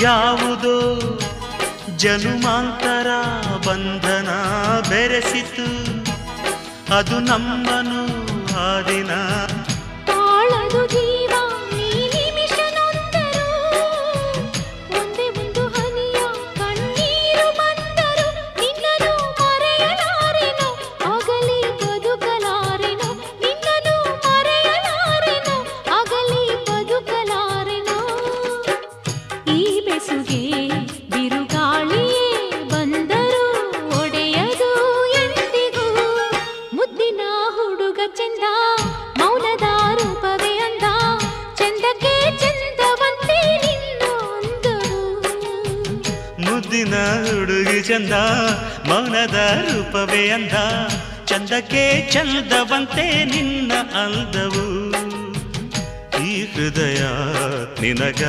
ಯಾವುದೋ ಜನುಮಾಂತರ ಬಂಧನ ಬೆರೆಸಿತು, ಅದು ನಮ್ಮನು ಆ ದಿನ. ತಾಳದು ಜೀವ ನೀ ನಿಮಿಷ ನೊಂದರು, ಒಂದೇ ಒಂದು ಹನಿಯ ಕಣ್ಣೀರು ಬಂದರು, ನಿನ್ನನು ಮರೆಯಲಾರೆನು ಆಗಲಿ ಬದುಕಲಾರೆನು, ನಿನ್ನನು ಮರೆಯಲಾರೆನು ಆಗಲಿ ಬದುಕಲಾರೆನು. ಈ ಬೆಸುಗೆ ಬಿರುಗಾಳಿಯೇ ಬಂದರು ಒಡೆಯದು ಎಂದಿಗೂ, ಮುದ್ದಿನ ಹುಡುಗ ಚಂದ ಮೌನದ ರೂಪವೇ ಅಂದ, ಚಂದಕ್ಕೆ ಚಂದವಂತೆ ನಿನ್ನ ಅಂದರು. ಮುದ್ದಿನ ಹುಡುಗಿ ಚಂದ ಮೌನದ ರೂಪವೇ ಅಂದ, ಚಂದಕ್ಕೆ ಚಂದವಂತೆ ನಿನ್ನ ಅಂದವು. ಈ ಹೃದಯ ನಿನಗ